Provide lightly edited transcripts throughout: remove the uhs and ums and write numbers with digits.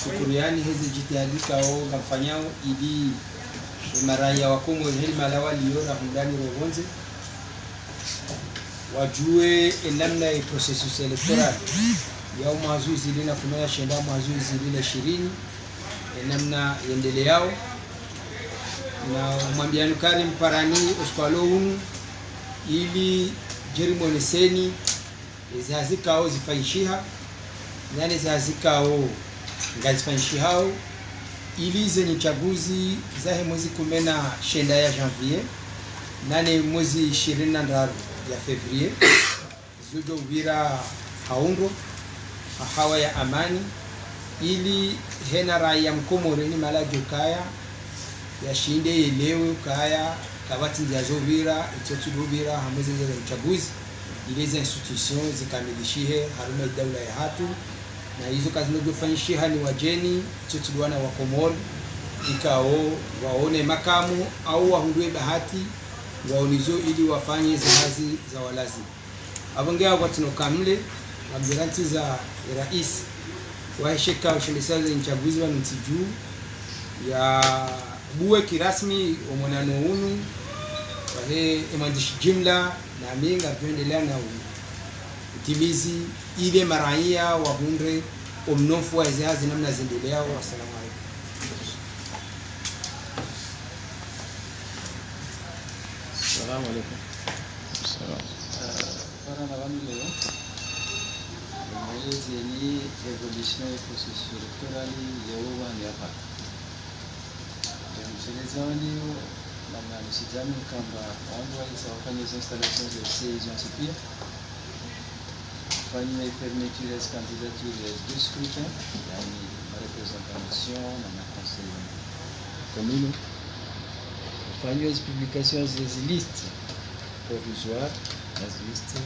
shukuriani hizi jitihadi kao gafanyao ili maraia wa Kongo hili malawa liona hundani rogonze wajue namna ya processus electoral ya mazuzi lina kumaya shenda mazuzi lina 20 namna yendeleao na mwambiano Karim Parani Oskwalou ili Jeremoni Seni zazikao zifanyishiha nani zazikao ngazifanyishihao ili zenye chaguzi zahe mwezi 19 ya janvier nane mwezi 23 ya fevrier zujo vira haundo hawa ya amani ili hena raia mkomoreni malajo kaya yashinde elewe kaya kabati nzazovira itotubira hamwezi za uchaguzi ili za institution zikamilishihe haruma daula ya hatu na hizo kazi zinazofanyishia ni wajeni tutulwana wa Komoro ikao waone makamu au wahundwe bahati waonizo ili wafanye zahazi za walazi abongea watino kamle abiranti za rais waisheka ushindishaji za uchaguzi wa ntiju ya buwe kirasmi omonano unu wahe emandishi jimla na minga tuendelea na utimizi ile maraia wa hundre omnofu wa zahazi namna zindelea wa salamu alaykum. Assalamu alaykum. Para na wami leo mwezi ni evolution ya processus electoral ya uwani hapa. Mselezani namna nisijami kamba wangu wafanye installations ya séance pia fanye fermeture des candidatures de scrutin yani représentation na conseil commune fanye as publications des listes provisoires as listes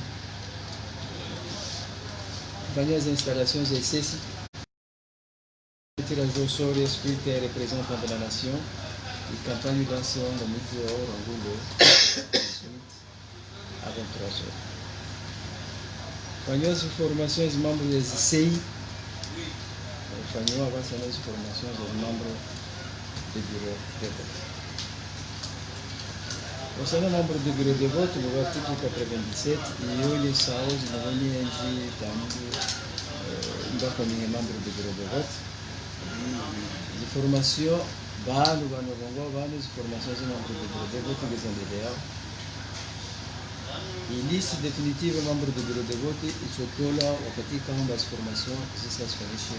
fanye as installations de ceci tirage au sort des scrutins représentants de la nation et campagne d'action de météo Rangulo 18 à 23 heures. Fanywa as informações dos membros da CI, fanywa as informações dos membros do bureau de voto. Você é membro do bureau de voto, no artigo 97, e eu lhe saúde na linha de tanto ainda como membro do bureau de voto. Informação várias informações do membro do bureau de voto que são ideal. E liste definitiva membro do bureau de voto e sotola wakati kama basi formation sisi asifanyisha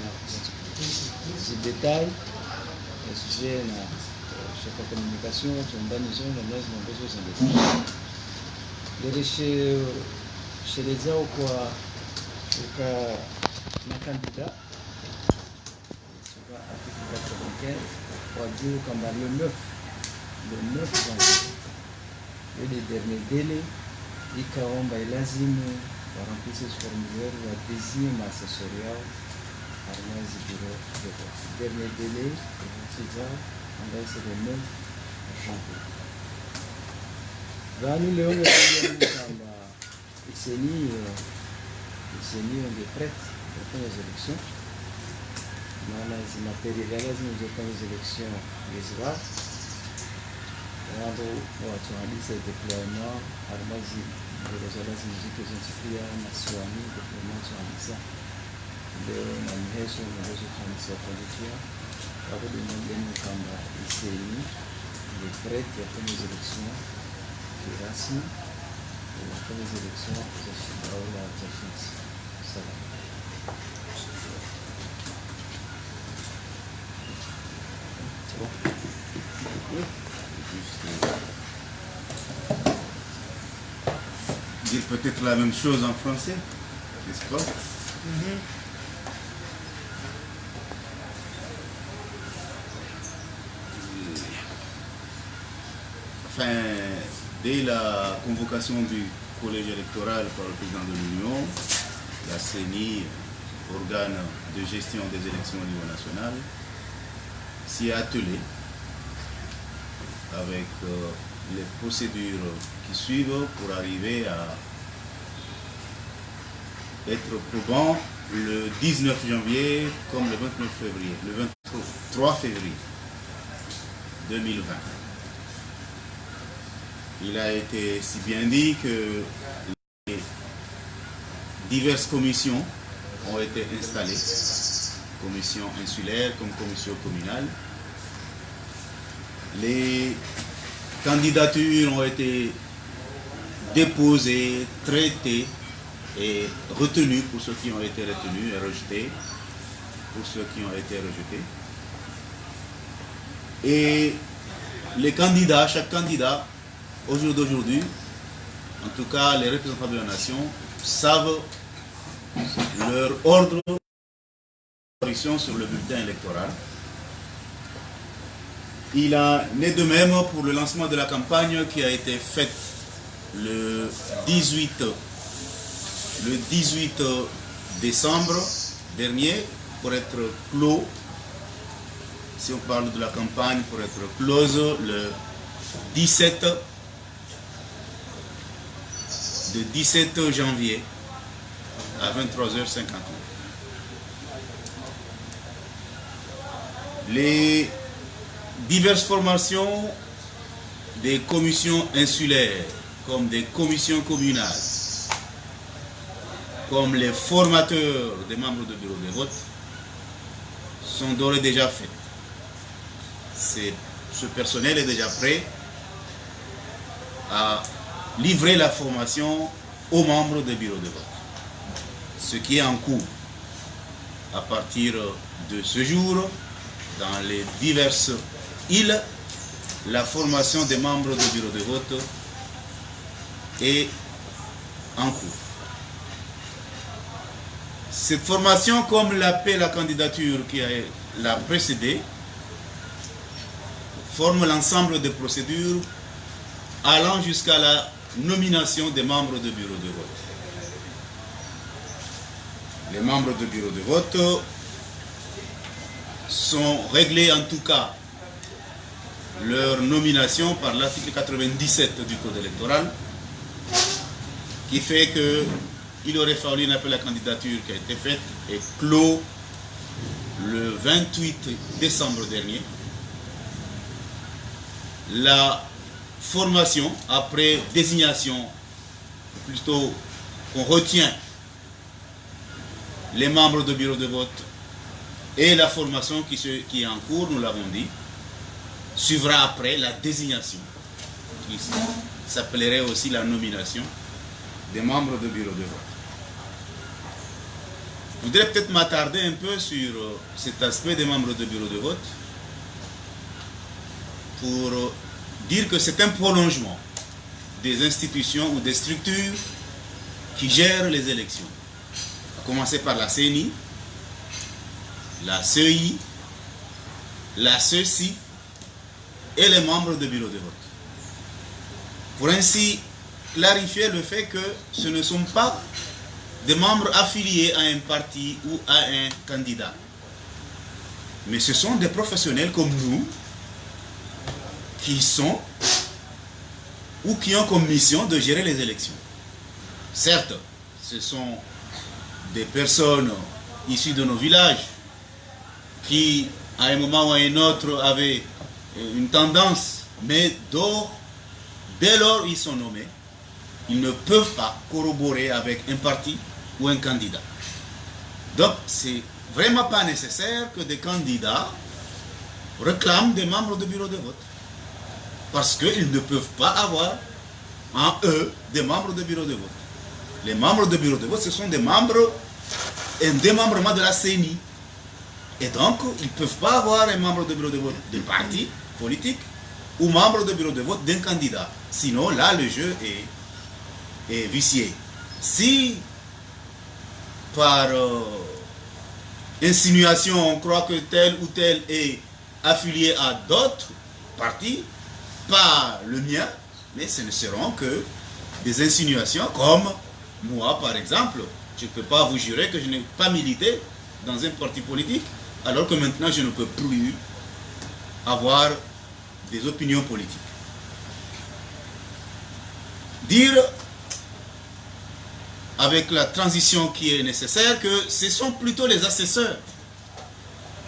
esse detalhe sujet na chef de communication tumbani zone na lazima mbezo za detalhe dereshe shelezao kwa makandida sur article 95 kwa juu kama le 9 le dernier délai ikaomba ilazimu warampise formulaire wa deuxième assessorial armazi bureau de vote. Dernier délai, c'est le 9 janvier. Vani leo ndio kama iseni on est prête pour faire les élections. Maana hizi material lazima zifanye les élections les soirs. Wado watu halisi deployement armazi bureau lazima zikizosikia na swami deployement halisi. Leo na mheso mwezo kanisa politia hapo ndio kamba iseni le prête ya kwenye élections rasmi na kwenye élections za shirika la tafiti sawa. Dire peut-être la même chose en français, n'est-ce pas? Enfin, dès la convocation du collège électoral par le président de l'Union, la CENI, organe de gestion des élections au niveau national, s'y est attelé avec les procédures qui suivent pour arriver à être probant le 19 janvier comme le 29 février, le 23 février 2020. Il a été si bien dit que les diverses commissions ont été installées, commission insulaire comme commission communale. Les candidatures ont été déposées, traitées et retenues pour ceux qui ont été retenus et rejetés pour ceux qui ont été rejetés. Et les candidats, chaque candidat, au jour d'aujourd'hui, en tout cas les représentants de la nation, savent leur ordre d'apparition sur le bulletin électoral. Il en est de même pour le lancement de la campagne qui a été faite le 18 décembre dernier pour être clos. Si on parle de la campagne pour être close le 17 janvier à 23h59. Les diverses formations des commissions insulaires, comme des commissions communales, comme les formateurs des membres de bureau de vote, sont d'ores et déjà faites. Ce personnel est déjà prêt à livrer la formation aux membres des bureaux de vote. Ce qui est en cours. À partir de ce jour, dans les diverses îles, la formation des membres du bureau de vote est en cours. Cette formation, comme l'appelle la candidature qui l'a précédée, forme l'ensemble des procédures allant jusqu'à la nomination des membres du bureau de vote. Les membres du bureau de vote sont réglés en tout cas leur nomination par l'article 97 du Code électoral, qui fait qu'il aurait fallu une appel à candidature qui a été faite et clos le 28 décembre dernier. La formation, après désignation, plutôt qu'on retient les membres du bureau de vote et la formation qui est en cours, nous l'avons dit, suivra après la désignation, qui s'appellerait aussi la nomination des membres du bureau de vote. Je voudrais peut-être m'attarder un peu sur cet aspect des membres du bureau de vote pour dire que c'est un prolongement des institutions ou des structures qui gèrent les élections. À commencer par la CENI, la CEI, la CECI et les membres du bureau de vote. Pour ainsi clarifier le fait que ce ne sont pas des membres affiliés à un parti ou à un candidat, mais ce sont des professionnels comme nous qui sont ou qui ont comme mission de gérer les élections. Certes, ce sont des personnes issues de nos villages qui, à un moment ou à un autre, avaient une tendance, mais dès lors ils sont nommés, ils ne peuvent pas corroborer avec un parti ou un candidat. Donc, c'est vraiment pas nécessaire que des candidats réclament des membres du bureau de vote, parce qu'ils ne peuvent pas avoir en eux des membres du bureau de vote. Les membres du bureau de vote, ce sont des membres, un démembrement de la CENI. Et donc, ils ne peuvent pas avoir un membre du bureau de vote d'un parti politique ou membre du bureau de vote d'un candidat. Sinon, là, le jeu est vicié. Si, par insinuation, on croit que tel ou tel est affilié à d'autres partis, pas le mien, mais ce ne seront que des insinuations comme moi, par exemple. Je ne peux pas vous jurer que je n'ai pas milité dans un parti politique, alors que maintenant je ne peux plus avoir des opinions politiques. Dire avec la transition qui est nécessaire, que ce sont plutôt les assesseurs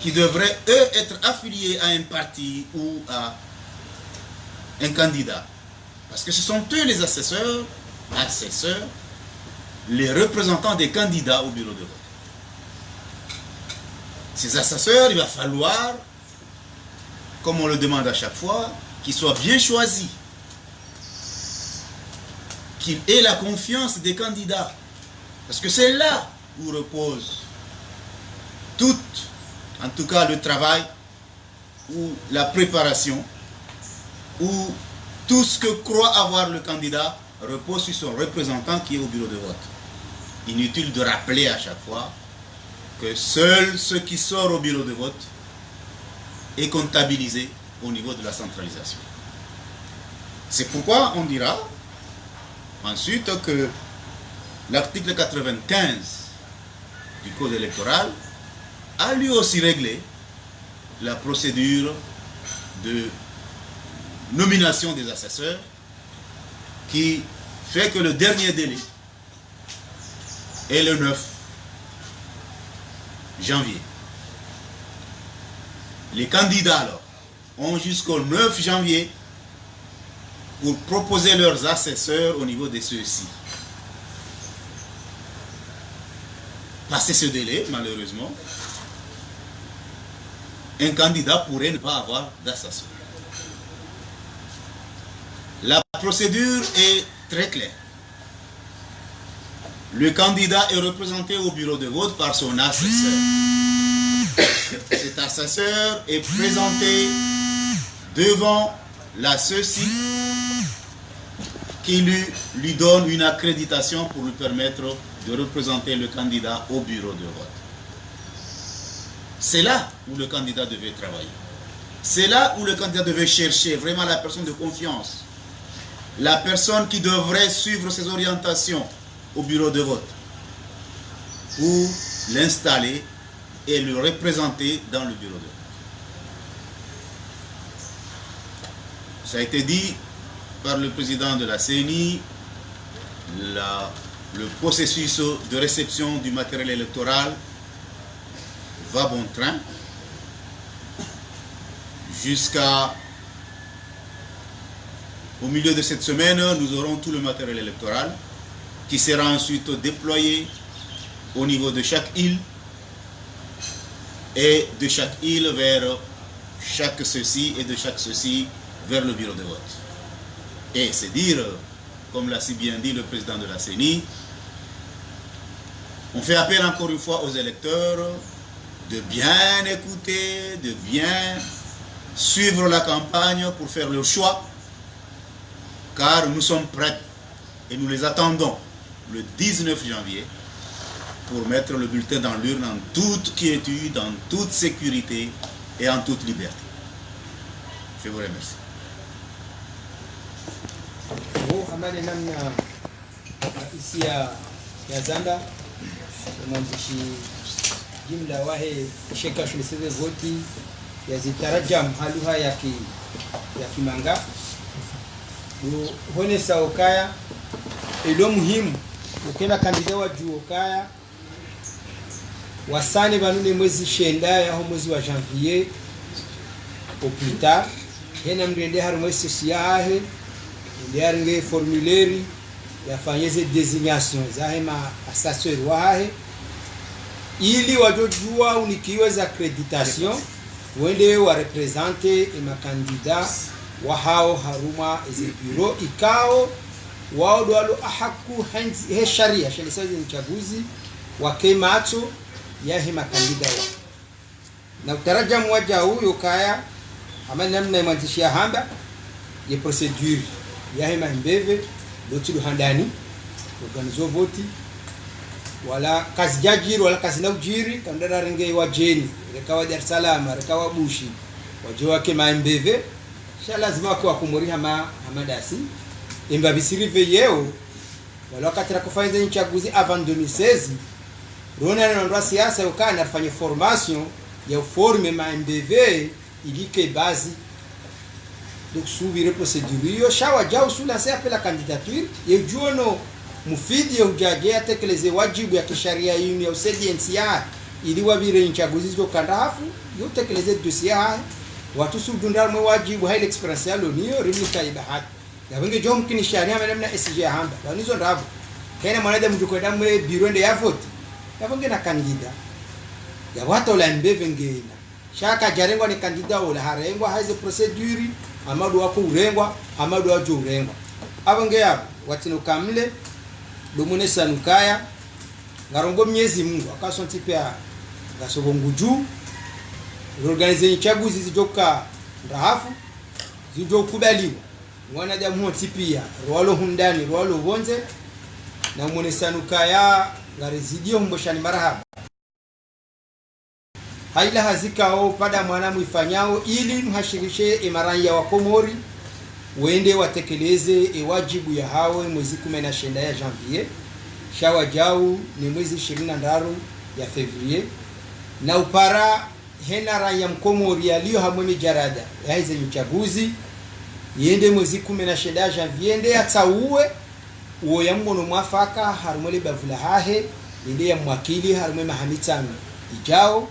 qui devraient, eux, être affiliés à un parti ou à un candidat. Parce que ce sont eux les assesseurs, les représentants des candidats au bureau de vote. Ces assesseurs, il va falloir, comme on le demande à chaque fois, qu'ils soient bien choisis, qu'ils aient la confiance des candidats. Parce que c'est là où repose tout, en tout cas le travail, ou la préparation, ou tout ce que croit avoir le candidat repose sur son représentant qui est au bureau de vote. Inutile de rappeler à chaque fois que seul ce qui sort au bureau de vote est comptabilisé au niveau de la centralisation. C'est pourquoi on dira ensuite que l'article 95 du Code électoral a lui aussi réglé la procédure de nomination des assesseurs qui fait que le dernier délai est le 9 janvier. Les candidats alors ont jusqu'au 9 janvier pour proposer leurs assesseurs au niveau de ceux-ci. Passé ce délai, malheureusement, un candidat pourrait ne pas avoir d'assesseur. La procédure est très claire. Le candidat est représenté au bureau de vote par son assesseur. Cet assesseur est présenté devant la CECI qui lui donne une accréditation pour lui permettre de représenter le candidat au bureau de vote. C'est là où le candidat devait travailler. C'est là où le candidat devait chercher vraiment la personne de confiance. La personne qui devrait suivre ses orientations au bureau de vote pour l'installer et le représenter dans le bureau de vote. Ça a été dit par le président de la CENI, le processus de réception du matériel électoral va bon train au milieu de cette semaine. Nous aurons tout le matériel électoral qui sera ensuite déployé au niveau de chaque île et de chaque île vers chaque ceci et de chaque ceci vers le bureau de vote. Et c'est dire, comme l'a si bien dit le président de la CENI, on fait appel encore une fois aux électeurs de bien écouter, de bien suivre la campagne pour faire leur choix, car nous sommes prêts et nous les attendons le 19 janvier pour mettre le bulletin dans l'urne en toute quiétude, en toute sécurité et en toute liberté. Je vous remercie. Habari namna isi ya Zanda mwandishi jumla wahe sheka shulisize voti ya zitarajam haluha ya kimanga hone saokaya ilo muhimu ukenda kandida wa juokaya wasane banune mwezi shenda ya mwezi wa janvier au plus tard hena mrende haru mwezi siyahe ndiaringe formulaire yafanyeze designation zahema assesseur wahe ili wajojua unikiweza accreditation wende wa representer makandida wa hao haruma ze bureau ikao wao dwalo ahaku he sharia shelisa za uchaguzi wa kemacho ya hema kandida wa na utaraja mmoja huyo kaya ama namna mwanzishia hamba ye procedure ya hema mbeve dotilu handani organizo voti wala kazi jajiri wala kazi na ujiri kandara ringe wa jeni rekawa Dar es Salaam rekawa Bushi waje wake mbeve sha lazima kwa kumuriha hamadasi imba bisirive yeo wala katira kufanya uchaguzi avant 2016 rona na ndo siasa ukana afanye formation ya forme mbeve ilike base donc subir procédure yo shawa jau sous la appel la candidature et juono mufidi ujaje atekeleze wajibu ya kisharia yini ya usediensi ya ili wabire nchaguzi zo kandafu yotekeleze dossier watu sudundar mwe wajibu haile experience yalo niyo rimika ibahat ya wenge jom kini sharia menemna SG hamba wanizo ndavu kena mwanada mjukwenda mwe bironde ya vote ya wenge na kandida ya watu la mbevengena shaka jarengwa ni kandida ola harengwa haize procedure amadu wako urengwa amadu wajo urengwa abonge yapo watinuka mle domune sanukaya ngarongo myezi Mungu akasonti pia gasobonguju organize chaguzi zijoka ndahafu zijokubaliwa mwana jamu tipia rwalo hundani rwalo bonze na mune sanukaya ngarezidio mboshani marahaba haila hazikao pada mwana muifanyao ili mhashirishe imaranya wa Komori wende watekeleze wajibu ya hawe mwezi 19 ya janvier shawa jau ni mwezi 22 ya fevrier na upara hena raya Mkomori aliyo hamwe jarada ya hizo uchaguzi yende mwezi 19 ya janvier ende atauwe uo ya mgono mwafaka harumole bavula hahe ende ya mwakili harume mahamitano ijao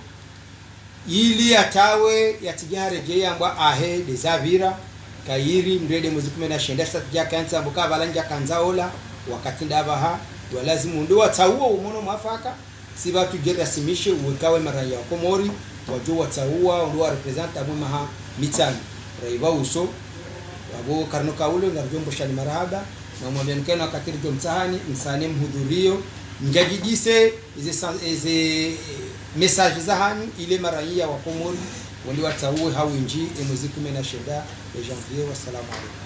ili atawe yatijare je yamba ahe desavira kairi mrede mwezi 19 satja kanza buka balanja kanzaola wakati ndabaha walazimu ndo watauwa umono mwafaka siba tugerasimishe uwekawe maraya Komori wajo watauwa ndo represent abu maha mitani raiba uso wabo karnuka ule ngarjombo shani marahaba na mwambianikana wakati ndio mtahani msane mhudhurio njajidise ize message za hanyu ile maraya wa Komori wali watauwe hawinji mwezi 19 ya janvier. Wassalamu alaikum.